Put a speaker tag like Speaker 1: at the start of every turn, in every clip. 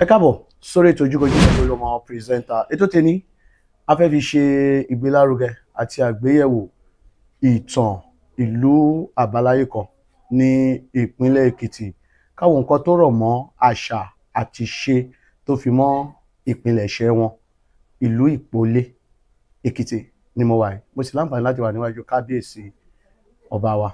Speaker 1: Ẹ káàbọ̀ sórí ètò Ojúkojú pẹ̀lú ọmọ pírẹsẹ́ńtà. Ètò tèmi a fẹ́ fi ṣe ìgbélárugẹ àti àgbéyẹ̀wò ìtàn ìlú àbáláyé kan ní ìpínlẹ̀ Èkìtì. Káwọn nǹkan tó rọ̀ mọ́ àṣà àti ìṣe tó fi mọ́ ìpilẹ̀ṣẹ̀ wọn. Ìlú Ìpolé Èkìtì ni mo wà yìí. Mo sì láǹfààní láti wà níwájú kábíyèsí ọba wa.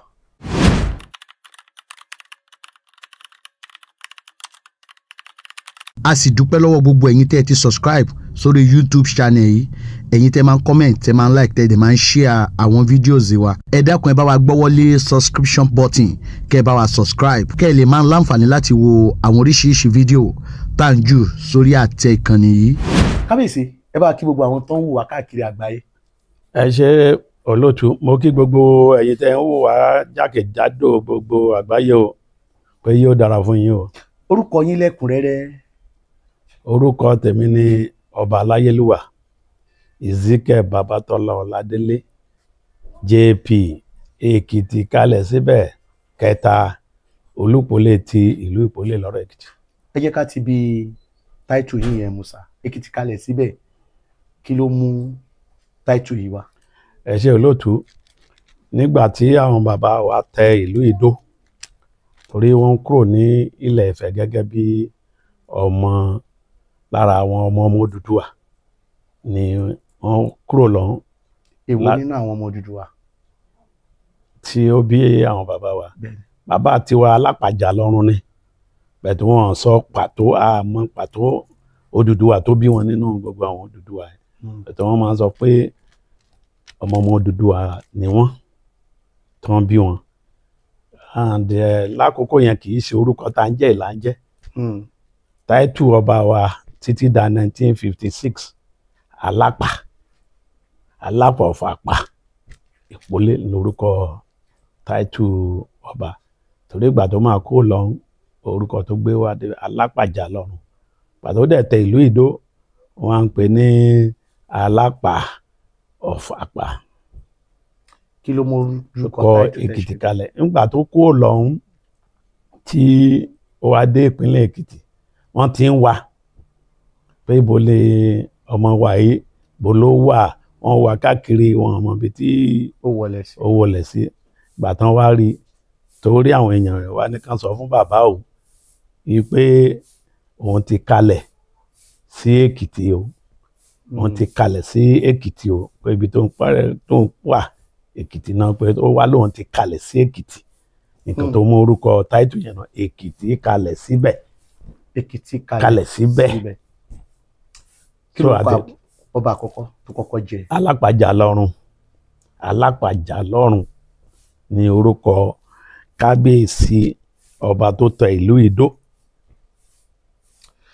Speaker 2: A sì dúpẹ́ lọ́wọ́ gbogbo ẹ̀yin tẹ́ ẹ ti subscribe sórí YouTube channel yìí, ẹ̀yin tẹ́ máa ń comment, tẹ́ máa ń like, tẹ́ ẹ máa ń share àwọn videos wa. Ẹ dákun ẹ bá wa gbọ́wọ́lé subscription button, kẹ́ ẹ bá wa subscribe, kẹ́ ẹ lè máa láǹfààní láti wo àwọn oríṣiríṣi fídíò tá à ń jù sórí àtẹ ìkànnì yìí.
Speaker 1: Kábíyèsí, ẹ bá kí gbogbo àwọn tó ń wò wá káàkiri àgbáyé.
Speaker 3: Ẹ ṣé olóòtú, mo kí gbogbo ẹ̀yin tẹ́ ń wò wá jákèjádò gbogbo àgbáyé o, pé yóò dára fún yín o.
Speaker 1: Orúkọ yín lẹ́kùnrẹ́rẹ́.
Speaker 3: Orúkọ tèmi ni Ọba Aláyélúwà Ezekiel Babatola Ọládélé JP, Èkìtì kalẹ̀ síbẹ̀ kẹta, Olúpolé ti ìlú Ìpolé lọ́rọ̀ Èkìtì.
Speaker 1: Ẹ jẹ́ ká ti bí táìtù yín yẹn Musa, Èkìtì kalẹ̀ síbẹ̀, kí ló mú táìtù yìí wá?
Speaker 3: Ẹ ṣé olóòtú, nígbà tí àwọn bàbá wa tẹ ìlú Ìdó, torí wọ́n kúrò ní Ilẹ̀ Ifẹ̀ gẹ́gẹ́ bí ọmọ lára àwọn ọmọ Odùduwà ni wọ́n kúrò lọ́hùn.
Speaker 1: Èwo nínú àwọn ọmọ Odùduwà
Speaker 3: tí ó bí àwọn bàbá wa? Bàbá tiwa Alápàjà lọ́run ni, bẹ̀tù wọn sọ pàtó àmọ́ pàtó Odùduwà tó bí wọn nínú gbogbo àwọn Odùduwà yẹn. Bẹ̀tù wọn máa ń sọ pé ọmọ Odùduwà ni wọ́n tán bí wọn. And lákòókò yẹn kì í ṣe orúkọ tá ń jẹ́ ìlà ń jẹ́. Táìtù ọba wa títí da 1956 Alápà of Àpà Ìpolé lórúkọ táìtù ọba. Torí ìgbà tó máa kó lọ́hùn, orúkọ tó gbé wá dé Alápàjà lọ́run. Pàtó dẹ̀ tẹ ìlú Ìdó, wọ́n á ń pè ní Alápà of Àpà.
Speaker 1: Kí ló mú orúkọ
Speaker 3: Èkìtì kalẹ̀? Nígbà tó kó lọ́hùn tí ó wá dé ìpínlẹ̀ Èkìtì, wọ́n ti ń wá pé ibo lè ọmọ wa yìí, bó ló wà, wọ́n wá káàkiri wọn ọmọ ibi tí ó wọlẹ̀ sí. Ìgbà tán wá rí, torí àwọn èèyàn rẹ̀ wá ní kán sọ fún bàbá ò yìí pé òun ti kalẹ̀ sí Èkìtì o, wọ́n ti kalẹ̀ sí Èkìtì o, pé ibi tó ń wà Èkìtì náà, pé ó wá lóun ti kalẹ̀ sí Èkìtì. Nǹkan tó mú orúkọ táìtù yẹn náà, Èkìtì kalẹ̀ síbẹ̀.
Speaker 1: Èkìtì
Speaker 3: kalẹ̀ síbẹ̀.
Speaker 1: Kí ló pa ọba àkọ́kọ́ tó kọ́kọ́ jẹ?
Speaker 3: Alápàjà lọ́run. Alápàjà lọ́run ni orúkọ kábíyèsí ọba tó tẹ ìlú Ìdó,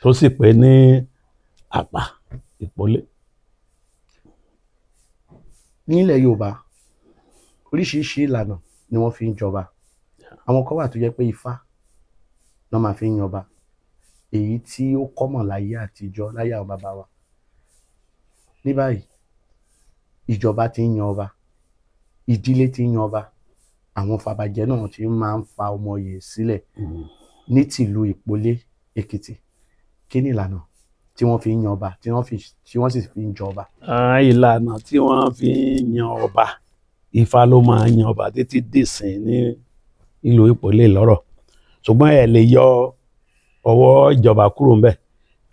Speaker 3: tó sì pè ní Àpà Ìpolé.
Speaker 1: Nílẹ̀ Yorùbá, oríṣiríṣi ìlànà ni wọ́n fi ń jọba. Àwọn kan wà tó jẹ́ pé Ifá náà máa fi ń yanba, èyí tí ó kọ́mọ̀ láyé àtijọ́, láyé àwọn bàbá wa. Ní báyìí, ìjọba ti ń yan ọba, ìdílé ti ń yan ọba, àwọn fàbàjẹ́ náà ti máa ń fa ọmọ yè sílẹ̀. Ní tìlú Ìpolé Èkìtì, kí ni ìlànà tí wọ́n fi ń yan ọba, tí wọ́n sì fi ń jọba?
Speaker 3: Ìlànà tí wọ́n fi ń yan ọba, Ifá ló máa ń yan ọba títí dìsìn ní ìlú Ìpolé lọ́rọ̀. Ṣùgbọ́n ẹ lè yọ ọwọ́ ìjọba kúrò ńbẹ̀,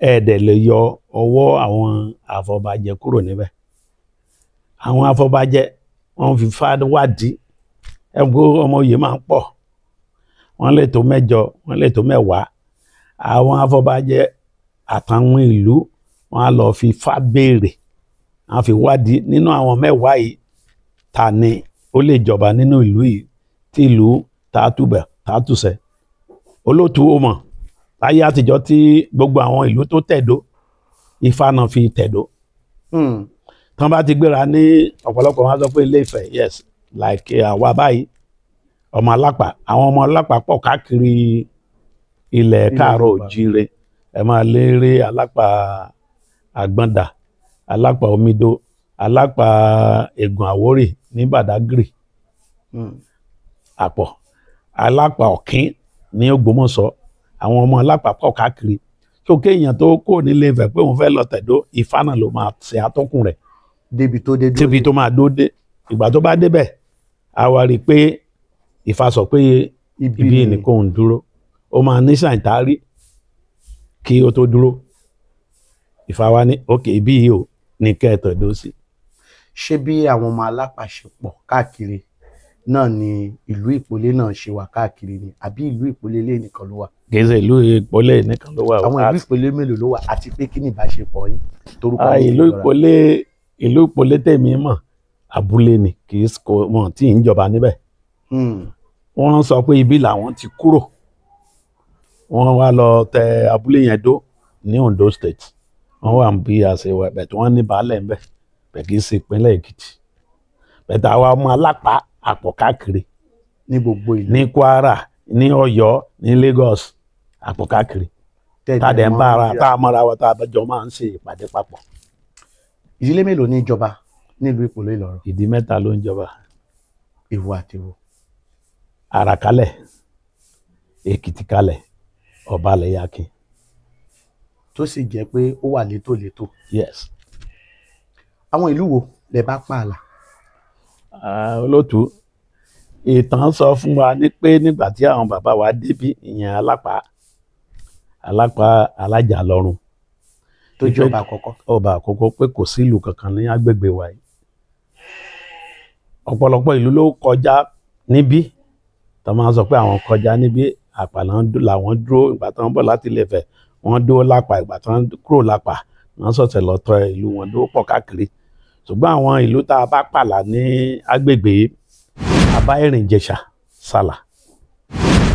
Speaker 3: ẹ dẹ̀ lè yọ ọwọ́ àwọn afọbajẹ kúrò níbẹ̀. Àwọn afọbajẹ wọ́n fi Ifá wádìí, ẹgbẹ́ ọmọ oyè máa ń pọ̀, wọ́n lè tó 8, wọ́n lè tó 10. Àwọn afọbajẹ àtàwọn ìlú wọ́n á lọ fi Ifá béèrè, wọ́n á fi wádìí nínú àwọn 10 yìí, ta ni ó lè jọba nínú ìlú yìí tí ìlú tààtúbẹ̀ tààtúsẹ̀. Olóòtú ó mọ̀ láyé àtijọ́ tí gbogbo àwọn ìlú tó tẹ̀dó, Ifá náà fi tẹ̀dó. Tán bá ti gbéra ní ọ̀pọ̀lọpọ̀ wọn sọ pé Ilé Ifẹ̀, yes, like àwa báyìí ọmọ Alápà, àwọn ọmọ Alápà pọ̀ káàkiri ilẹ̀ káàárọ̀ òjíire. Ẹ máa lérè Alápà Àgbọ̀ndà, Alápà Omido, Alápà Ègùn Àwórì ní Bàdágìrì, Àpọ̀, Alápà Ọ̀kín ní Ògbómọ̀ṣọ́. Àwọn ọmọ Alápà pọ̀ káàkiri. tó kéèyàn tó kó nílé Ifẹ̀ pé òun fẹ́ lọ tẹ̀dó Ifá náà ló máa ṣe atọ́kùn rẹ̀
Speaker 1: débi tó dé
Speaker 3: tíbi tó máa dó dé ìgbà tó bá débẹ̀ a wá rí i pé Ifá sọ pé ibi ni kò ń dúró ó máa ní ṣàǹtárí kí ó tó dúró Ifá wa ní òkè ibi yìí ò ní kẹ́ẹ̀tọ̀ dó sí.
Speaker 1: ṣé bí àwọn ọmọ alápàṣepọ̀ káàkiri náà ni ìlú Ìpolé náà ṣe wà káàkiri ni àbí ìlú Ìpolé lé nìkan ló wà?
Speaker 3: kì í ṣe ìlú Ìpolé nìkan ló wà.
Speaker 1: àwọn ìlú Ìpolé mélòó ló wà àti pé kí ni ìbáṣepọ̀ yín? torúkọ
Speaker 3: ìlú Ìpolé tèmi mọ̀ abúlé ni kì í mọ̀ tí ń jọba níbẹ̀. wọ́n sọ pé ibi làwọn ti kúrò wọ́n wá lọ tẹ abúlé yẹn dó ní Ondo State wọ́n wà bí àṣewọ̀ ẹ̀bẹ̀ tí wọ́n ní baálẹ̀ ń bẹ̀ bẹ̀ kì í ṣe ìpínlẹ̀ Èkìtì bẹ̀tẹ̀ àwa ọmọ alápá àpọ̀ káàkiri
Speaker 1: ní gbogbo ìlú
Speaker 3: ní Kwara ní Ọ̀yọ́ ní Lagos àpọ̀ káàkiri tàdé ń bá ara tá a mọ́ra wa tá a jọ máa ń ṣe ìpàdé papọ̀.
Speaker 1: ìdílé mélòó ní ìjọba nílùú Ìpolé Ìlọrin?
Speaker 3: ìdí mẹ́ta ló ń jọba.
Speaker 1: Èwo àti èwo?
Speaker 3: Àràkálẹ̀ Èkìtì kalẹ̀ Ọbalẹ̀yàkin.
Speaker 1: tó sì jẹ́ pé ó wà létòlétò.
Speaker 3: yes.
Speaker 1: àwọn ìlú wo lẹ bá pààlà?
Speaker 3: olótú ìtàn sọ fún wa ní pé nígbà tí àwọn bàbá wa débí ìyẹn Alápá Alájà lọ́run
Speaker 1: tó jẹ́
Speaker 3: ọba àkọ́kọ́ pé kò sí ìlú kankan ní agbègbè wa yìí ọ̀pọ̀lọpọ̀ ìlú ló kọjá níbí tó máa ń sọ pé àwọn kọjá níbí Àpàlà làwọn dúró ìgbà tó ń bọ̀ láti Ilé-Ifẹ̀ wọ́n dúró Lápà ìgbà tó ń kúrò Lápà wọ́n sọ̀tẹ̀ lọ́tọ̀ ìlú wọn dúró pọ̀ káàkiri ṣùgbọ́n àwọn ìlú tá a bá pààlà ní agbègbè Àbá Ìrìnjẹ̀ṣà Sàlà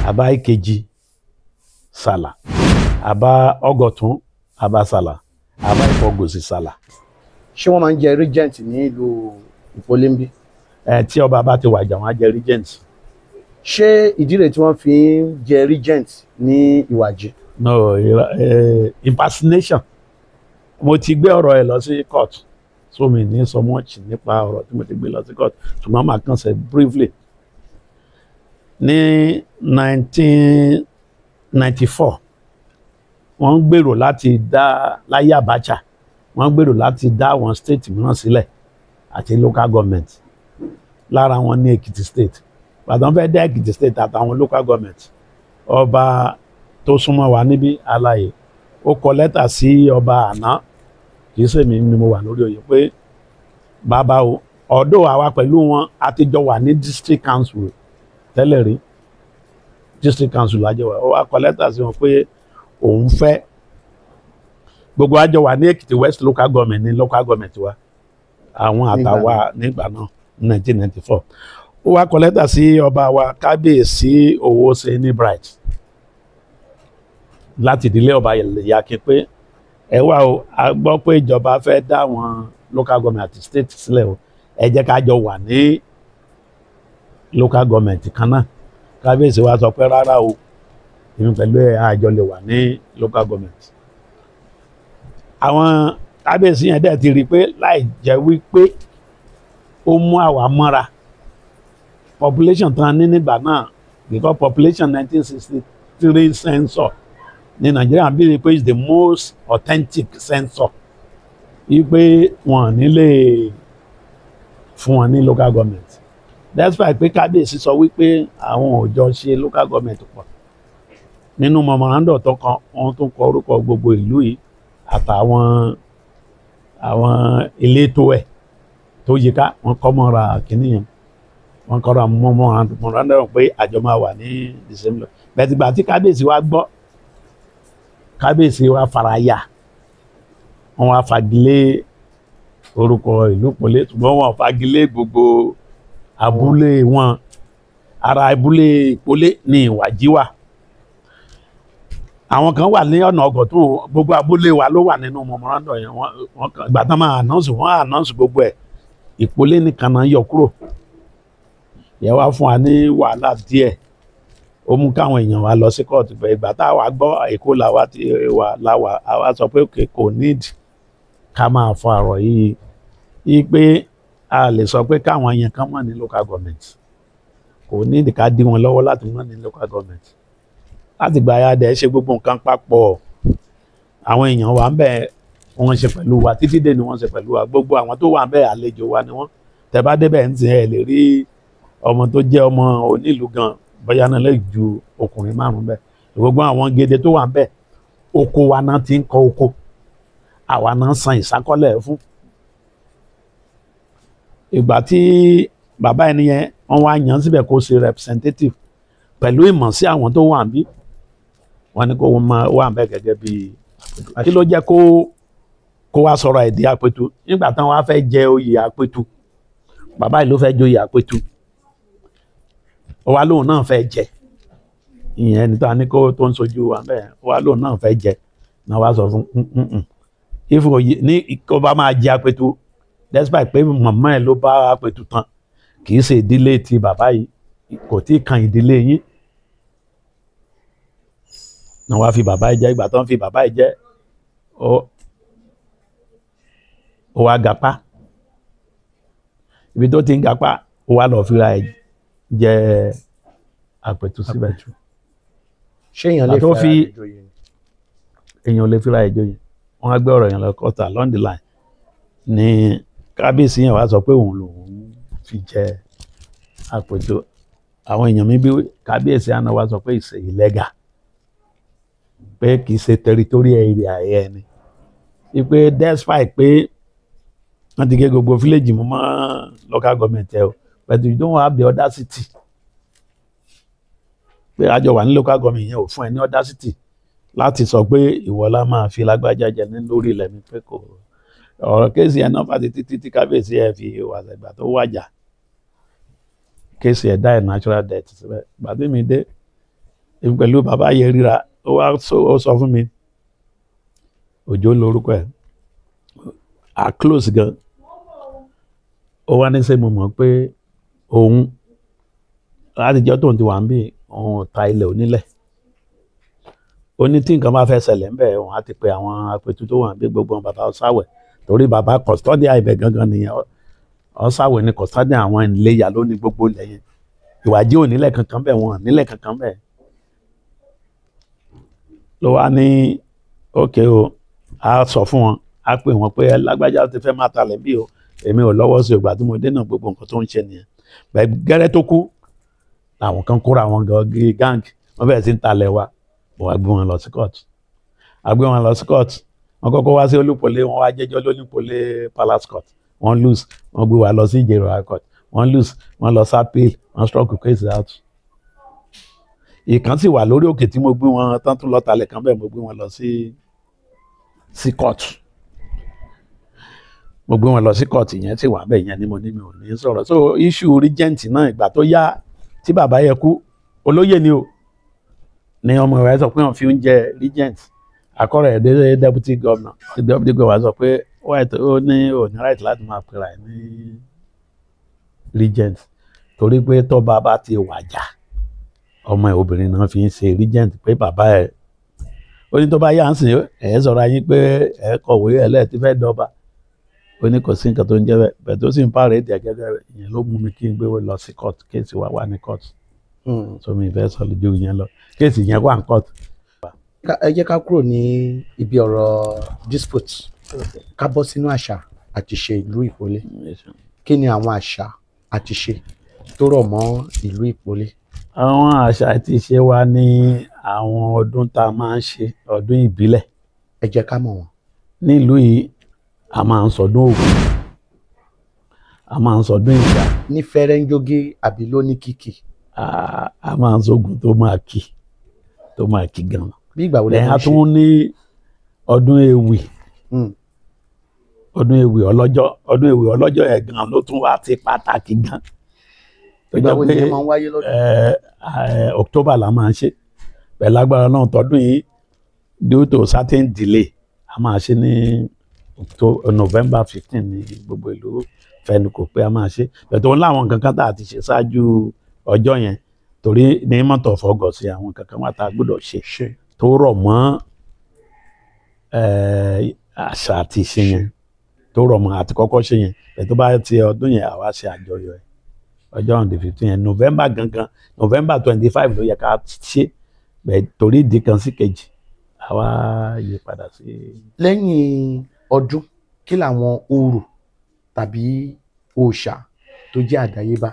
Speaker 3: Àbá Ìkejì Sàlà Àbá Ọ̀gọ̀tún Àbá Sàlà Àbá Ìfọ̀gòsì Sàlà.
Speaker 1: ṣé wọ́n máa ń jẹ regent ní ìlú Ìpolé ń bí?
Speaker 3: tí ọba bá ti wàjà wọn á jẹ regent.
Speaker 1: ṣé ìdí rẹ̀ tí wọ́n fi ń jẹ regent ní Ìwàjì?
Speaker 3: no impersonation mo ti gbé ọ̀rọ̀ ẹ̀ lọ sí court so mi ní so much nípa ọ̀rọ̀ tí mo ti gbé lọ sí court ṣùgbọ́n màá kàn ṣe briefly. ní 1994 wọ́n ń gbèrò láti dá láyé Abacha wọ́n ń gbèrò láti dá àwọn state mìíràn sílẹ̀ àti local government lára wọn ní Èkìtì state gbàdán fẹ́ dá Èkìtì state àtàwọn local government ọba tó súnmọ́ wa níbí Aláyé ó kọ lẹ́tà sí ọba àná kì í ṣèmi ni mo wà lórí oyè pé bàbá o ọ̀dọ̀ àwa pẹ̀lú wọn àtijọ́ wà ní district council tẹ́lẹ̀ rí district council lájẹwà ó wá kọ lẹ́tà sí wọn pé òun fẹ́ gbogbo àjọ wà ní Èkìtì West local government ní local government wa àwọn àtàwà nígbà náà 1994 ó wá kọ lẹ́tà sí ọba wa Kábíyèsí Owóṣeni Bright láti ìdílé Ọbalẹ̀yàkin pé ẹ wá o a gbọ́ pé ìjọba fẹ́ dá àwọn local government àti state sílẹ̀ o ẹ jẹ́ ká jọ wà ní local government kan náà Kábíyèsí wa sọ pé rárá o èmi pẹ̀lú àjọ lè wà ní local government. àwọn Kábíyèsí yẹn dẹ̀ ti rí i pé láì jẹ́ wípé ó mú àwa mọ́ra population tán ní nígbà náà because population 1963 census ní Nàìjíríà bí i pé is the most authentic census yí pé wọ́n nílé fún wọn ní local government despite pé Kábíyèsí sọ wípé àwọn ò jọ ṣe local government pọ̀ nínú memorandum tó kan wọ́n tún kọ orúkọ gbogbo ìlú yìí àtàwọn elétò ẹ̀ tó yíká wọ́n kọ́ mọ́ra kìíní yẹn wọ́n kọ́ra memorandum pé àjọ máa wà ní December bẹ́ẹ̀ tìgbà tí Kábíyèsí wa gbọ́ Kábíyèsí wa faraya wọ́n wá fagilé orúkọ ìlú Ìpolé ṣùgbọ́n wọ́n fagilé gbogbo abúlé wọn ara abúlé Ìpolé ní Ìwàjì wà àwọn kan wà ní ọ̀nà Ọ̀gọ̀tún gbogbo abúlé wa ló wà nínú memorandum yẹn wọ́n ìgbà tán máa announce gbogbo ẹ̀ Ìpolé nìkan náà yọ kúrò yẹ wá fún wa ní wàhálà díẹ̀ ó mú káwọn èèyàn wa lọ sí kóòtù bẹ́ẹ̀ ìgbà tá a wá gbọ́ Èkó làwa ti wà láwa àwa sọ pé kò need ká máa fọ àrọ̀ yìí pé a lè sọ pé káwọn yẹn kan mọ̀ ní local government kò need ká dí wọn lọ́wọ́ láti mọ̀ ní local government láti gba ya dẹ̀ ṣe gbogbo nǹkan papọ̀ àwọn èèyàn wà ń bẹ̀ wọ́n ṣe pẹ̀lú wa títí dé ni wọ́n ṣe pẹ̀lú wa gbogbo àwọn tó wà ń bẹ̀ àlejò wa ni wọ́n tẹ́ bá débẹ̀ ń sìn ẹ̀ lè rí ọmọ tó jẹ́ ọmọ onílùú gan bóyá náà lè ju ọkùnrin 5 bẹ́ẹ̀ gbogbo àwọn gèdè tó wà ń bẹ̀ oko wa náà ti ń kọ oko àwa náà san ìsákọ́lẹ̀ fún ìgbà tí bàbá ẹni yẹn wọ́n wá yàn síbẹ̀ kó ṣe representative pẹ̀lú ìmọ̀ sí àwọn tó wà ń bí wọ́n ní kó máa wà ń bẹ̀ gẹ́gẹ́ bí kí ló jẹ́ kó wá sọ̀rọ̀ èdè Apẹ̀tù nígbà táwọn wá fẹ́ jẹ oyè Apẹ̀tù bàbá yìí ló fẹ́ joyè Apẹ̀tù ó wá lóun náà fẹ́ jẹ ìyẹn ẹni tó tó ń sojú wa bẹ́ẹ̀ ó wá lóun náà fẹ́ jẹ náà wá sọ fún ìfòyè ní kó bá máa jẹ Apẹ̀tù despite pé màmá ẹ̀ ló bá Apẹ̀tù tán kì í ṣe ìdílé ti bàbá yìí kò tí ì kan ìdílé yín náà wá fi bàbá yìí jẹ ìgbà tó ń fi bàbá yìí jẹ ó wá gapá ibi tó ti ń gapá ó wá lọ fira ẹ̀ jẹ Apẹ̀tù síbẹ̀
Speaker 1: ṣé èèyàn lè fira ẹ̀ joyè
Speaker 3: èèyàn lè fira ẹ̀ joyè wọ́n á gbé ọ̀rọ̀ yẹn lọ kọ́ta along the line ní kábíyèsí yẹn wá sọ pé òun lòun fi jẹ Apẹ̀tù àwọn èèyàn mi bí kábíyèsí àná wá sọ pé it's illegal pé kì í ṣe territorial area ẹ̀ ni wípé despite pé wọ́n ti gé gbogbo village mú mọ́ local government ẹ̀ o but you don't have the audacity pé àjọ wà ní local government yẹn ò fún ẹ ní audacity láti sọ pé ìwọ la máa fi lágbájá jẹ ní lórí ilẹ̀ mi pé kò ọ̀rọ̀ kéèsì ẹ̀ náà fàtí títí tí kábíyèsí ẹ̀ fi wàṣẹ ìgbà tó wàjà kéèsì ẹ̀ dá ẹ̀ natural death síbẹ̀ gbàdé mi dé pẹ̀lú bàbá yẹn ríra ó sọ fún mi Òjó lórúkọ ẹ̀ à close gan ó wá ní sẹ́ mo mọ̀ pé òun látijọ́ tóun ti wà ń bí òun ta ilẹ̀ onílẹ̀ ó ní tí nǹkan bá fẹ́ ṣẹlẹ̀ ńbẹ̀ òun á ti pe àwọn Apẹ̀tù tó wà ń bí gbogbo bàbá Ọ̀sáwẹ̀ torí bàbá custodian ibẹ̀ gangan nìyẹn Ọ̀sáwẹ̀ ní custodian àwọn ìléyà ló ní gbogbo ilẹ̀ yẹn Ìwàjì ò nílẹ̀ kankan bẹ̀ wọn nílẹ̀ kankan bẹ̀ ló wá ní ókè o á sọ fún wọn á pè wọn pé lágbájá ti fẹ́ máa talẹ̀ bí o èmi ò lọ́wọ́ sí ìgbà tí mo dé náà gbogbo nǹkan tó ń ṣe nìyẹn bẹ́ẹ̀ gẹ́rẹ́ tó kú làwọn kan kóra wọn gang wọ́n bẹ̀rẹ̀ sí ń talẹ̀ wa wọ́n á gbé wọn lọ sí court wọ́n kọ́kọ́ wá sí Olúpọ̀lé wọ́n wá jẹ́jọ́ lónípọ̀lé Palace Court wọ́n lose wọ́n gbé wa lọ sí Ìjẹ̀rọ̀ High Court wọ́n lose wọ́n lọ sí appeal wọ́n struck case out ìkan sì wà lórí òkè tí mo gbé wọn tán tún lọ talẹ̀ kan bẹ́ẹ̀ mo gbé wọn lọ sí court mo gbé wọn lọ sí court yẹn sì wà bẹ́ẹ̀ yẹn ni mo ní mi ò ní sọ̀rọ̀ so issue regent náà ìgbà tó yá tí bàbá yẹ kú olóyè ni o ní ọmọ rẹ̀ sọ pé wọ́n fi ń jẹ regent akọ́rọ̀ ẹ̀ dé deputy governor sọ pé ó ní òní right láti máa pera ẹ̀ ní regent torí pé tọ́ba bá ti wàjà ọmọ ẹ̀ obìnrin náà fi ń ṣe regent pé bàbá ẹ̀ ó ní tó bá yá ń sìn ẹ̀ sọ̀rọ̀ ayín pé ẹ̀ kọ̀wé ẹlẹ́ẹ̀tì fẹ́ dọ́ba ó ní kò sí nǹkan tó ń jẹ́ bẹ́ẹ̀ bẹ́ẹ̀ tó sì ń pààrọ̀ èdè gẹ́gẹ́ rẹ̀ ìyẹn ló mú mi kí n gbé lọ sí court kéèsì wa wà ní court so mi fẹ́ sọ lójú yẹn lọ kéèsì yẹn wà ní court.
Speaker 1: ẹ jẹ́ ká kúrò ní ibi ọ̀rọ̀ dispute ká bọ́ sínú àṣà àti ìṣe ìlú Ìpolé kí ni àwọn àṣà àti ìṣe tó rọ̀ mọ́ ìlú Ìpolé.
Speaker 3: àwọn àṣà àti ìṣe wa ní àwọn ọdún tá a máa ń ṣe ọdún ìbílẹ̀.
Speaker 1: ẹ jẹ́ ká mọ̀ wọ́n.
Speaker 3: nílùú yìí a máa ń sọdún Ògún a máa ń sọdún Ìjà.
Speaker 1: ní fẹ́rẹ́ńjógí àbí lóní kìkì.
Speaker 3: a máa ń sọgùn tó máa kì gan.
Speaker 1: bí ìgbà wo lè máa ṣe.
Speaker 3: a tún ní ọdún Ewì ọdún Ewì ọlọ́jọ́ ẹ̀ gan ló tún wá ti pàtàkì gan.
Speaker 1: ìgbà wo ni ẹ máa ń wáyé lọ́dún.
Speaker 3: October la máa ń ṣe pẹ̀lú agbára náà tọdún yìí due to certain delay a máa ṣe ní November 15 ní gbogbo ìlú fẹnu kò pé a máa ṣe pẹ̀tọ́ láwọn kankan tá a ti ṣe ṣáájú ọjọ́ yẹn torí ní month of August àwọn kankan wà tá a gbọ́dọ̀ ṣe tó rọ̀ mọ́ àṣà àti ìṣe yẹn tó rọ̀ mọ́ àti kọ́kọ́ ṣe yẹn pẹ̀tọ́ bá ti ọdún yẹn àwa ṣe àjọyọ̀ ẹ̀ ọjọ́ on the 15 yẹn November gangan November 25 ló yẹ ká ṣe bẹ́ẹ̀ torí ìdí kan sí kejì àwa yí padà sí.
Speaker 1: lẹ́yìn ọdún kí làwọn orò tàbí òòṣà tó jẹ́ àdáyébá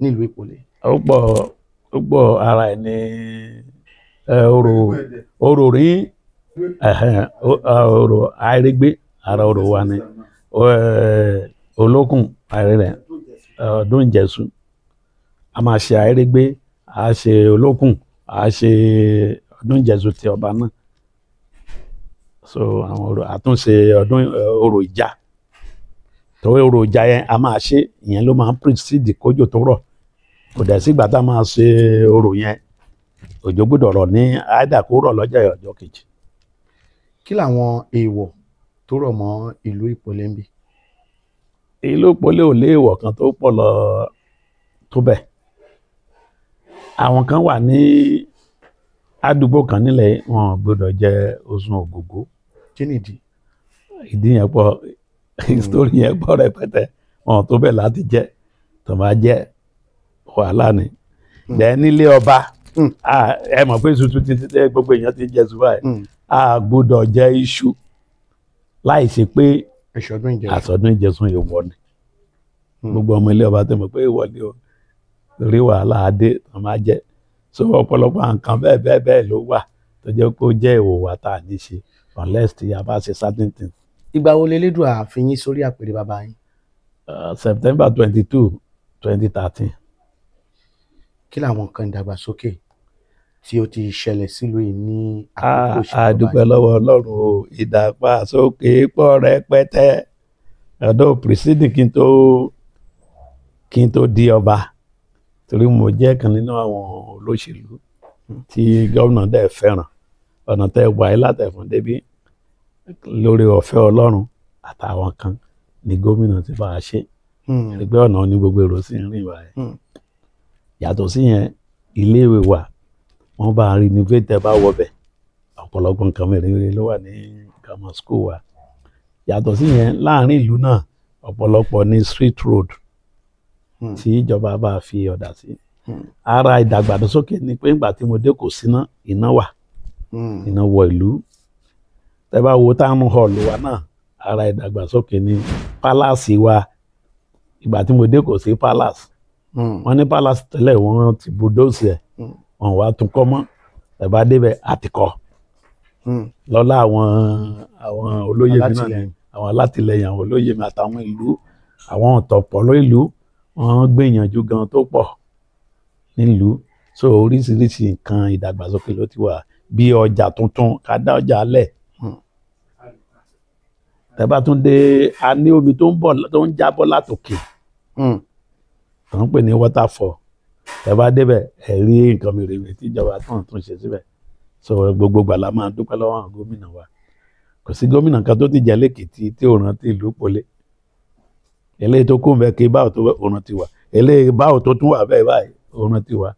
Speaker 1: nílùú Ìpolè?
Speaker 3: ó pọ̀ ara ẹ̀ ní orò rí orò àìrégbé ara orò wa ni olókùn àìrẹ̀ ọdún Ìjẹ̀ṣu a máa ṣe àìrégbé a ṣe olókùn a ṣe ọdún Ìjẹ̀ṣu ti ọba náà so àwọn orò àtúnṣe ọdún orò ìjà torí orò ìjà yẹn a máa ṣe ìyẹn ló máa ń precede kójò tó rọ̀ kò dẹ̀ sígbà tá a máa ṣe orò yẹn òjò gbọ́dọ̀ rọ̀ ní àìdá kó rọ̀ lọ́jọ́ ọjọ́ kejì.
Speaker 1: kí làwọn èèwọ̀ tó rọ̀ mọ́ ìlú Ìpolè ń bí?
Speaker 3: ìlú Ìpolè ò léèwọ̀ kan tó pọ̀ lọ tó bẹ́ẹ̀ àwọn kan wà ní àdúgbò kan nílẹ̀ wọn gbọ́dọ̀ jẹ Ọ̀ṣun Ògògó.
Speaker 1: kí nìdí?
Speaker 3: ìdí yẹn pọ̀ history yẹn pọ̀ rẹpẹtẹ wọn tó bẹ́ẹ̀ láti jẹ tó máa jẹ wàhálà ni. dẹ̀ nílé ọba ẹ mọ̀ pé tuntun ti tẹ́ gbogbo èèyàn ti jẹ ṣùgbọ́n a gbọ́dọ̀ jẹ iṣu láì ṣe pé àsọdún Ìjẹ̀ṣu èèwọ̀ ni gbogbo ọmọ ilé ọba tẹ́ mọ̀ pé èèwọ̀ ni o rí wàhálà adé tó máa jẹ so ọ̀pọ̀lọpọ̀ nǹkan bẹ́ẹ̀ ló wà tó jẹ́ pé ó jẹ́ èèwọ̀ wa tá à ní ṣe unless tí a bá ṣe certain things.
Speaker 1: ìgbà wo lélẹ́dùà fi yín sórí àpèrè bàbá yín?
Speaker 3: September 22, 2013.
Speaker 1: kí làwọn nǹkan ìdàgbàsókè tí ó ti ṣẹlẹ̀ sílùú yìí ní àkókò ìṣèjọba?
Speaker 3: a dúpẹ́ lọ́wọ́ Ọlọ́run o ìdàgbàsókè pọ̀ rẹpẹtẹ ọdún preceding kí n tó di ọba torí mo jẹ́ kan nínú àwọn olóṣèlú tí gómìnà dẹ̀ fẹ́ràn ọ̀nà tẹ́ wáyé látẹ̀fún débí lórí ọ̀fẹ́ Ọlọ́run àtàwọn kan ní gómìnà ti bá a ṣe ẹgbẹ́ ọ̀nà ní gbogbo èrò sí rìn wáyé yàtọ̀ sí yẹn iléèwé wa wọ́n bá renovate bá wọbẹ̀ ọ̀pọ̀lọpọ̀ nǹkan mẹ́rin ló wà ní grammar school wa yàtọ̀ sí yẹn láàrin ìlú náà ọ̀pọ̀lọpọ̀ ní street road tí ìjọba bá fi ọ̀dà sí. ara ìdàgbàsókè ni pé ìgbà tí mo dé kò síná iná wà iná wọ ìlú tẹ́ bá wo town hall wa náà ara ìdàgbàsókè ni palace wa ìgbà tí mo dé kò sí palace wọ́n ní palace tẹ́lẹ̀ wọ́n ti bulldoze ẹ̀ wọ́n wá tún kọ́ mọ́ tẹ́ bá débẹ̀ àtìkọ́ lọ́lá àwọn olóyè mi náà àwọn alátìlẹyìn àwọn olóyè mi àtàwọn ìlú àwọn ọ̀tọ̀pọ̀lọ́ ìlú wọ́n gbìyànjú gan tó pọ̀ nílùú so oríṣiríṣi nǹkan ìdàgbàsókè ló ti wà bí ọjà tuntun ká dá ọjà lẹ̀ tẹ́ bá tún dé a ní omi tó ń jábọ́ látòkè tó ń pè ní waterfall tẹ́ bá débẹ̀ ẹ rí nǹkan mèremère tí ìjọba tún ṣe síbẹ̀ so gbogbo gbàlá máa dúpẹ́ lọ́wọ́ àwọn gómìnà wa kò sí gómìnà kan tó ti jẹ́ lẹ́kìtì tí ò rántí ìlú Ìpolè eléyìí tó kún bẹ́ẹ̀ kí báwo tó òun ti wà eléyìí báwo tó tún wà bẹ́ẹ̀ báyìí òun ti wà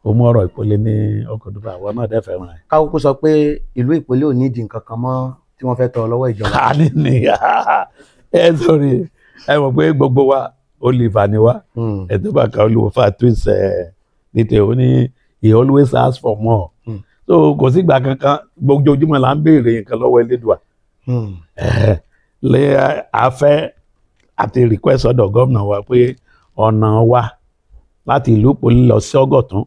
Speaker 3: ó mú ọ̀rọ̀ Ìpolè ní ọkọ̀ dúpọ̀ àwọn náà dẹ́ fẹ́ràn ẹ̀.
Speaker 1: káwọ́ kó sọ pé ìlú Ìpolè ò nídìí nǹkan kan mọ́ tí wọ́n fẹ́ tọrọ lọ́wọ́ ìjọba.
Speaker 3: a ní ní sọrí ẹ mọ̀ pé gbogbo wa Oliver ni wa ẹ tó bá ka olùwọ́fà twins nítorí ó ní he always ask for more so kò sígbà kankan gbogbo ojúmọ́ là ń béèrè nǹkan lọ́wọ́ Elédùà lé afẹ́ àti request ọ̀dọ̀ gómìnà wa pé ọ̀nà wa láti ìlú Ìpolè lọ sí Ọ̀gọ̀tún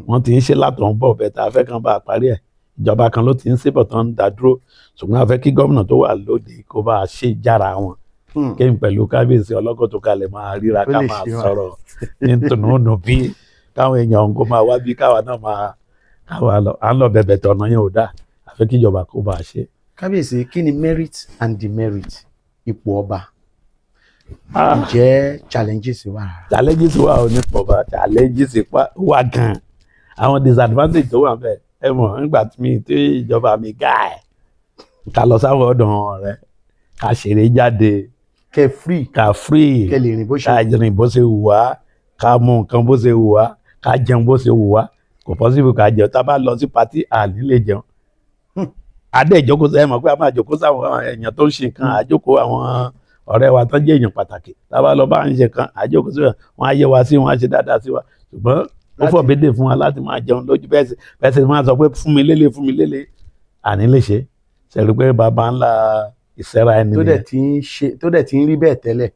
Speaker 3: wọ́n ti ń ṣe látọ̀ ń bọ̀ bẹ́ẹ̀ tá a fẹ́ kàn bá a parí ẹ̀ ìjọba kan ló ti ń ṣèbọ̀ tán ń dá dúró ṣùgbọ́n a fẹ́ kí gómìnà tó wà lóde kó bá a ṣe jára wọn kéyìn pẹ̀lú kábíyèsí Ọlọ́gọ̀tún tó kalẹ̀ máa ríra ká máa sọ̀rọ̀ ní tùnúnù bí káwọn èèyàn kó máa wá bí káwa náà máa káwa lọ à ń lọ bẹ̀bẹ̀ tọ̀nà yẹn ò dáa a fẹ́ kí ìjọba kó bá a ṣe.
Speaker 1: kábíyèsí kí ni merit and demerit ipò ọba? ǹjẹ́ challenges wà?
Speaker 3: challenges wà ò ní pọ̀ bá challenges wà gan-an àwọn disadvantage tó wà bẹ́ẹ̀ ẹ mọ̀ nígbà tí ìjọba mi gá ẹ̀ ká lọ sáwọn ọ̀dọ̀ rẹ̀ ká ṣeré jáde
Speaker 1: kẹ free kẹ lè
Speaker 3: rìn bó ṣe wù wá ká mú nǹkan bó ṣe wù wá ká jẹun bó ṣe wù wá kò possible ká jẹun tá a bá lọ sí party àní lè jẹun adé ìjókòó ẹ mọ̀ pé a máa jókòó sáwọn èèyàn tó ń ṣe nǹkan àjókòó àwọn ọ̀rẹ́ wa tó jẹ́ èèyàn pàtàkì tá a bá lọ bá ń ṣe kan àjókòó sí wọn á yẹ wa sí wọn á ṣe dáadáa sí wa ṣùgbọ́n ó fọ̀bẹ́dẹ̀ fún wa láti máa jẹun lójú bẹ́ẹ̀ sì máa sọ pé fún mi lélẹ̀ àní lè ṣe ṣẹ̀rù pé bàbá ńlá ìṣẹ́ra ẹni
Speaker 1: tó dẹ̀ ti ń rí bẹ́ẹ̀ tẹ́lẹ̀.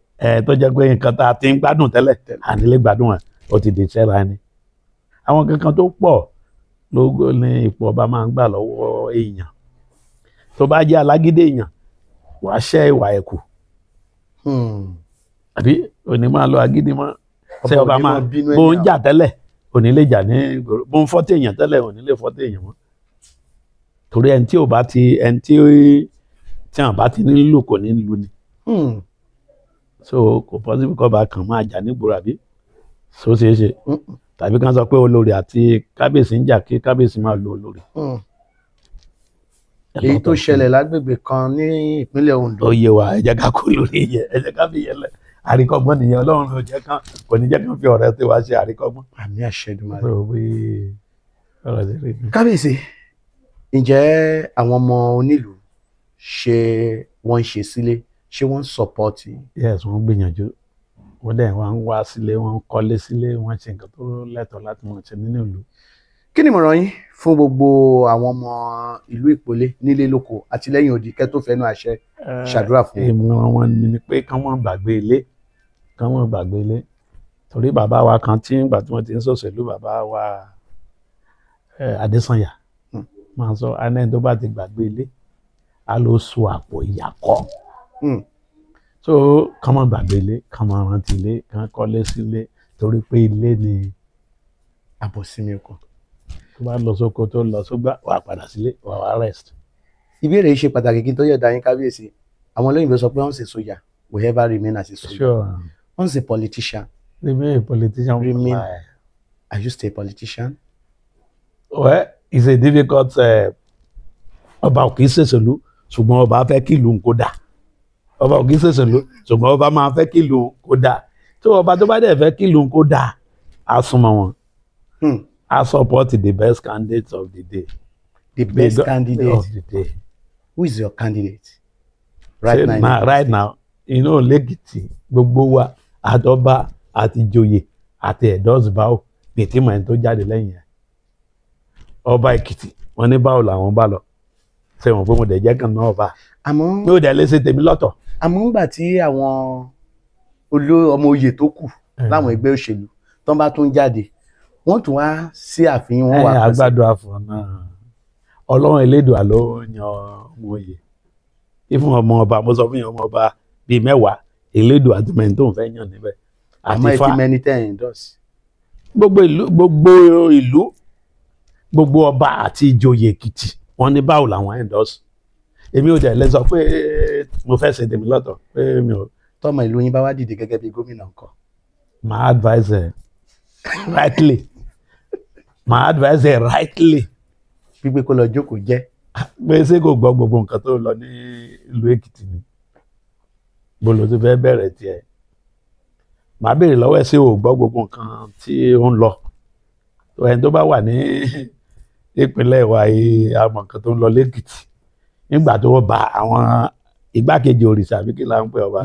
Speaker 3: tó jẹ́ pé nǹkan tá a ti ń gbádùn tẹ́lẹ̀ àní lè gbádùn ẹ̀ ó ti di ìṣẹ́ra ẹni. àwọn kankan tó pọ̀ lógo ní ipò ọba máa ń gbà lọ́wọ́ èèyàn tó bá jẹ́ alágídé èèyàn wàá ṣẹ́ ìwà ẹ̀ kù àbí òní máa lọ agídí mọ́ ṣé ọba máa bó ń jà tẹ́lẹ̀ òní lè jà ní ìgboro bó ń fọ́tẹ̀ èèyàn tẹ́lẹ̀ òní lè fọ́tẹ̀ èèyàn mọ́ torí ẹni tí àwọn bá ti nílò kò ní lù ni so kò possible kọ́ bá kàn máa jà nígboro àbí so ṣeé ṣe tàbí kan sọ pé olórí àti kábíyèsí ń jà kí kábíyèsí máa lo olórí.
Speaker 1: èyí tó ṣẹlẹ̀ lágbègbè kan ní ìpínlẹ̀ Ondo.
Speaker 3: ó yé wa ẹ jẹ́ ká kó lórí yẹn ẹ jẹ́ ká fi yẹn lẹ̀ àríkọ́gbọ́n nìyẹn Ọlọ́run kò ní jẹ́ kí wọ́n fi ọ̀rẹ́ tí wàá ṣe àríkọ́gbọ́n.
Speaker 1: àmì àṣẹdùmarè.
Speaker 3: ọ̀rọ̀
Speaker 1: kábíyèsí ǹjẹ́ àwọn ọmọ onílùú ṣé wọ́n ń ṣe sílé ṣé wọ́n ń sọpọ́ọ̀tì.
Speaker 3: yes wọ́n gbìyànjú wọ́n dẹ̀ wọ́n ń wá sílé wọ́n ń kọ́lé sílé wọ́n ṣe nǹkan tó lẹ́tọ̀ọ́ láti mọ̀ ṣe nínú ìlú.
Speaker 1: kí ni ìmọ̀ràn yín fún gbogbo àwọn ọmọ ìlú Ìpolé nílé lóko àti lẹ́yìn odi kẹ́ tó fẹ́nu àṣẹ ṣàdúrà fún wọn.
Speaker 3: ìmọ̀ràn wọn ni pé kán mọ́ gbàgbé ilé torí bàbá wa kan tí ìgbà tí wọ́n ti ń ṣòṣèlú bàbá wa Adésànyà máa sọ anẹ́ni tó bá ti gbàgbé ilé a ló so àpò ìyàkọ́ so kán mọ́ gbàgbé ilé kán mọ́ rántí ilé kán kọ́lé sílé torí pé ilé ni
Speaker 1: àbọ̀sími ọkàn.
Speaker 3: tó bá lọ sóko tó lọ sógbà wà padà sílé wà wá rest.
Speaker 1: ìbéèrè yìí ṣe pàtàkì kí n tó yọ̀dá yín kábíyèsí àwọn olóyìnbó sọ pé once a soldier will ever remain as a soldier.
Speaker 3: Sure.
Speaker 1: Once a politician.
Speaker 3: Remain a politician.
Speaker 1: Remain. Are you still a politician?
Speaker 3: Well, it's a difficult. Ọba ò kì í ṣèṣèlú ṣùgbọ́n ọba fẹ́ kí ìlú kó dà. Ọba ò kì í ṣèṣèlú ṣùgbọ́n ọba máa fẹ́ kí ìlú kó dà. Tí ọba tó bá dẹ̀ fẹ́ kí ìlú kó dà, á súnmọ́ wọn. I support the best candidate of the day.
Speaker 1: The best candidate
Speaker 3: of the day.
Speaker 1: Who is your candidate? Right
Speaker 3: now, lẹ́kìtì gbogbo wa àtọba àti ìjòyè àti ẹ̀dọ́sibáwò pètè mọ̀ ẹni tó jáde lẹ́yìn ẹ̀. Ọba Èkìtì wọn ní báwo làwọn bá lọ ṣe wọn fún mo dẹ̀ jẹ́ kan náà ọba.
Speaker 1: Àmọ́
Speaker 3: mi ò dẹ̀ lè ṣe tèmi lọ́tọ̀.
Speaker 1: Àmọ́ ńgbà tí àwọn ọmọ oyè tó kù láwọn ẹgbẹ́ òṣèlú tó ń bá tún jáde wọ́n tún wá sí àfihàn wọn wà pẹ́sẹ́.
Speaker 3: Àgbàdo àfọ̀ náà Ọlọ́run Elédùà ló yan ọmọ oyè ìfún ọmọ ọba mo sọ fún yín ọmọ ọba bíi 10 Elédùà àti mẹ́rin tó ń fẹ́ yàn níbẹ̀.
Speaker 1: Àmọ́ ẹ ti mẹ́ni tẹ́ ẹ̀ ń dọ̀sí.
Speaker 3: Gbogbo ìlú gbogbo ọba àti ìjòyè Èkìtì wọ́n ní báwo làwọn endorse. Èmi ò dẹ̀ lè sọ pé mo fẹ́ ṣe tèmi lọ́tọ̀ pé mi ò.
Speaker 1: Tọ́mọ ìlú yín bá wá dìde gẹ́gẹ́ bí gómìnà ńkọ́.
Speaker 3: My advice rightly.
Speaker 1: Gbígbé kó lọ jókòó jẹ́.
Speaker 3: Pé ṣé kò gbọ́ gbogbo nǹkan tó lọ ní ìlú Èkìtì ni. Bolo tó fẹ́ bẹ̀rẹ̀ tiẹ̀. Màá béèrè lọ́wọ́ ẹ̀ ṣé o gbọ́ gbogbo nǹkan tí ó ń lọ. Ẹni tó bá wà ní ìpínlẹ̀ wa yìí àmọ́ nǹkan tó ń lọ lẹ́kìtì. Nígbà tó bá àwọn igbákejì òrìṣà bí kí là ń pè ọba.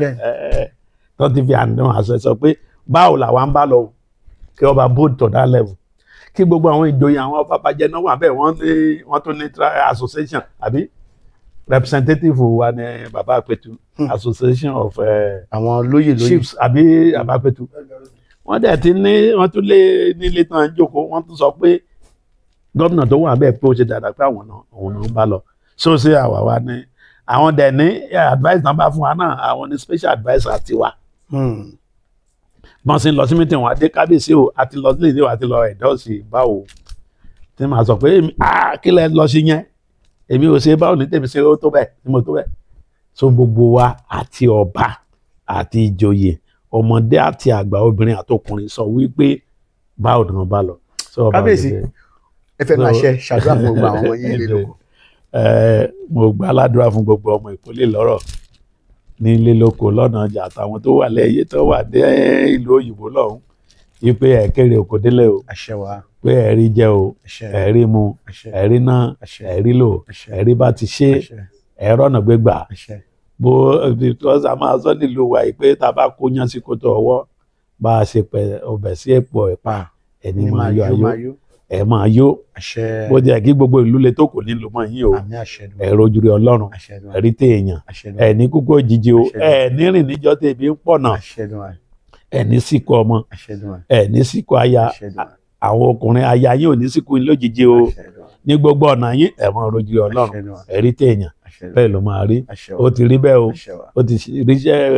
Speaker 3: Tó ti fi àdán àṣẹ sọ pé báwo làwọn ń bá lọ kí ọba bold to that level. Kí gbogbo àwọn ìjòyè àwọn afábàjẹ́ náà wà bẹ́ẹ̀ wọ́n tún ní association àbí representative wa ní bàbá Àpètù association of
Speaker 1: àwọn lóyè
Speaker 3: chiefs àbí bàbá Àpètù. Wọ́n dẹ̀ ti ní wọ́n tún lé nílé tán jókòó wọ́n tún sọ pé gómìnà tó wà bẹ́ẹ̀ pé ó ṣe dáadáa pé àwọn náà ń bá lọ. So ṣé àwa wa ní àwọn dẹ̀ ní advice náà bá fún wa náà àwọn ní special adviser tiwa. Bọ́n sì ń lọ sí meeting wọn adé kábíyèsí o àti lọ sílé ìdíwọ̀ àti lọ ẹ̀dọ́sì báwo tí màá sọ pé kí lẹ lọ sí yẹn èmi ò ṣe báwo ní tèmi ṣe ó tó bẹ́ẹ̀ ni mo tó bẹ́ẹ̀. So gbogbo wa àti ọba àti ìjòyè ọmọdé àti àgbà obìnrin àtọkùnrin sọ wípé báwo ni wọ́n bá lọ.
Speaker 1: Kábíyèsí ẹ fẹ́ máa ṣe ṣàdúrà fún gbogbo àwọn ọmọ yín ilé lóko.
Speaker 3: Mo gbà aládùúrà fún gbogbo ọmọ Ìpolé lọ́rọ̀ ní ilé lóko lọ́nà ọjà àtàwọn tó wà lẹ́yìn tó wà dé ìlú òyìnbó lọ́hùn wípé ẹ̀kẹ́rẹ́ òkò délé o pé ẹ̀rí jẹ o ẹ̀rí mu ẹ̀rí náà ẹ̀rí lò ẹ̀rí bá ti ṣe ẹ̀rọ ọ̀nà gbégbà bó because a máa sọ nílùú wa yìí pé tá a bá kó yán sí kótó ọwọ́ bá a ṣe pẹ ọbẹ̀ sí èpò ẹ̀pà ẹni máa yọ ayọ̀ ẹ máa yó
Speaker 1: àṣẹ
Speaker 3: bó jẹ́ kí gbogbo ìlú le tó kò ní lò mọ́ yín o
Speaker 1: àmì àṣẹ
Speaker 3: ẹ rojú rí Ọlọ́run
Speaker 1: àṣẹ
Speaker 3: ẹ rí téèyàn
Speaker 1: àṣẹ
Speaker 3: ẹ ní kúkú òjijì o
Speaker 1: Àṣẹ.
Speaker 3: ẹ ní rìn níjọ́ tèbi ń pọ̀nà
Speaker 1: àṣẹ
Speaker 3: ẹ ní síkú ọmọ
Speaker 1: àṣẹ
Speaker 3: ẹ ní síkú aya àwọn ọkùnrin aya yín ò ní síkú yín lójijì o ní gbogbo ọ̀nà yín ẹ máa rojú rí Ọlọ́run ẹ rí téèyàn bẹ́ẹ̀ ló máa rí ó ti rí bẹ́ẹ̀ o ó ti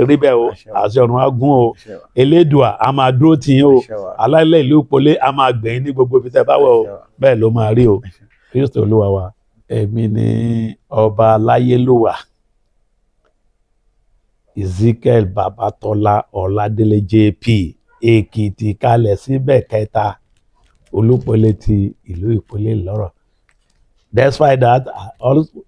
Speaker 3: rí bẹ́ẹ̀ o àṣẹ ọ̀run á gún o elédùà a máa dúró tì yín o alálẹ̀ ìlú ìpolé a máa gbẹ̀yìn ní gbogbo ibi tẹ́ bá wọ̀ o bẹ́ẹ̀ ló máa rí o Kristi Olúwa wa èmi ni ọba aláyélúwà Ezekiel Babatola Ọládélé JP Èkìtì kalẹ̀ síbẹ̀ kẹta Olúpolé ti ìlú ìpolé lọ́rọ̀. Despite that,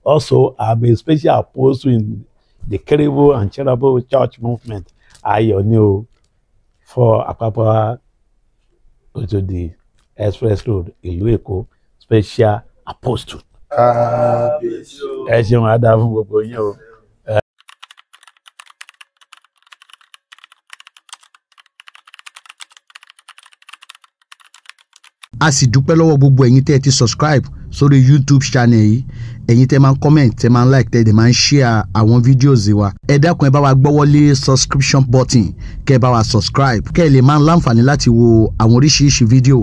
Speaker 3: also I'm a special apostle in the Kérúbù and Cherubim Church movement. Ayọ̀ ni o for Apapa to the Express Road, ìlú Èkó, special apostle. Ẹ ṣeun adá fún gbogbo yín o.
Speaker 2: a sì dúpẹ́ lọ́wọ́ gbogbo ẹ̀yin tẹ́ ẹ ti subscribe sórí YouTube channel yìí ẹ̀yin tẹ́ máa ń comment tẹ́ máa ń like tẹ́ ẹ dẹ̀ máa ń share àwọn videos wa ẹ dákun ẹ bá wa gbọ́wọ́lé subscription button kẹ́ ẹ bá wa subscribe kẹ́ ẹ lè máa ń láǹfààní láti wo àwọn oríṣiríṣi fídíò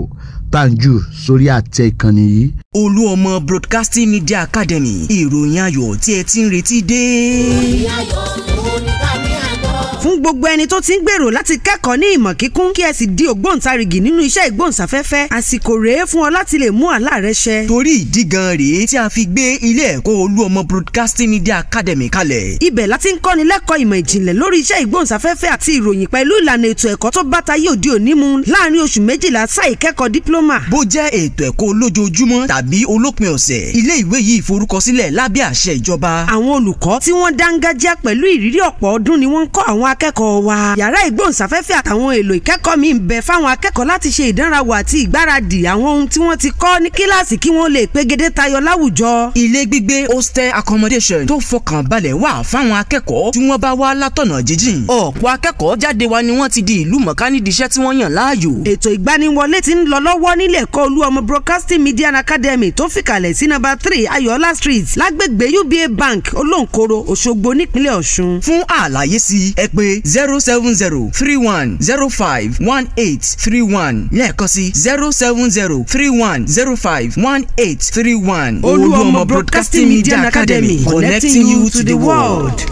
Speaker 2: tá à ń jù sórí àtẹ ìkànnì yìí.
Speaker 4: Olúọmọ Broadcasting Media Academy ìròyìn ayọ̀ tí ẹ ti ń retí dé.
Speaker 5: ìròyìn ayọ̀ ló ní ká ní àgbọ̀.
Speaker 6: fún gbogbo ẹni tó ti ń gbèrò láti kẹ́kọ̀ọ́ ní ìmọ̀ kíkún kí ẹ sì di ògbóǹtarìgì nínú iṣẹ́ ìgbóhùnsáfẹ́fẹ́ àsìkò rèé fún ọ láti lè mú àlá rẹ ṣẹ.
Speaker 4: torí ìdí gan rèé tí a fi gbé ilé ẹ̀kọ́ Olúọmọ Broadcasting Media Academy kalẹ̀.
Speaker 6: ibẹ̀ láti ń kọ́ni lẹ́kọ̀ọ́ ìmọ̀ ìjìnlẹ̀ lórí iṣẹ́ ìgbóhùnsáfẹ́fẹ́ àti ìròyìn pẹ̀lú ìlànà ètò ẹ̀kọ́ tó bá tayé òde òní mu láàrin oṣù 12 sáà ìkẹ́kọ̀ọ́ dípílọ́mà.
Speaker 4: bó jẹ́ ètò ẹ̀kọ́ olójoojúmọ́ tàbí olópin ọ̀sẹ̀ ilé ìwé yìí forúkọsílẹ̀ lábẹ́ àṣẹ ìjọba.
Speaker 6: àwọn olùkọ́ tí wọ́n dángájá pẹ̀lú ìrírí ọ̀pọ̀ ọdún ni wọ́n ń kọ́ àwọn akẹ́kọ̀ọ́ wa. yàrá ìgbóhùnsáfẹ́fẹ́ àtàwọn èlò ìkẹ́kọ̀ọ́ mi ń bẹ fáwọn akẹ́kọ̀ọ́ láti ṣe ìdánrawò àti ìgbáradì àwọn ohun tí wọ́n ti kọ́ ní kíláàsì kí wọ́n lè pegedé tayọ láwùjọ.
Speaker 4: ilé gbígbé hostel accommodation tó fọkàn balẹ̀ wà fáwọn akẹ́kọ̀ọ́ tí wọ́n bá wá látọ̀nà jíjìn. ọ̀pọ̀ akẹ́kọ̀ọ́ jáde wa ni wọ́n ti di ìlú mọ̀ká nídìí iṣẹ́ tí wọ́n yàn láàyò.
Speaker 6: ètò ìgbaniwọlé ti ń lọ lọ́wọ́ nílé ẹ̀kọ́ Olúọmọ Broadcasting Media Academy tó fìkàlẹ̀ sí number 3 Ayọ̀ọ́lá Street lágbègbè UBA Bank Olóńkòrò Òṣogbo nípínlẹ̀ Ọ̀ṣun.
Speaker 4: fún àlàyé sí ẹ pè 07031051831 lẹ́ẹ̀kan sí 07031051831.
Speaker 6: Olúọmọ Broadcasting Media Academy, connecting you to the world.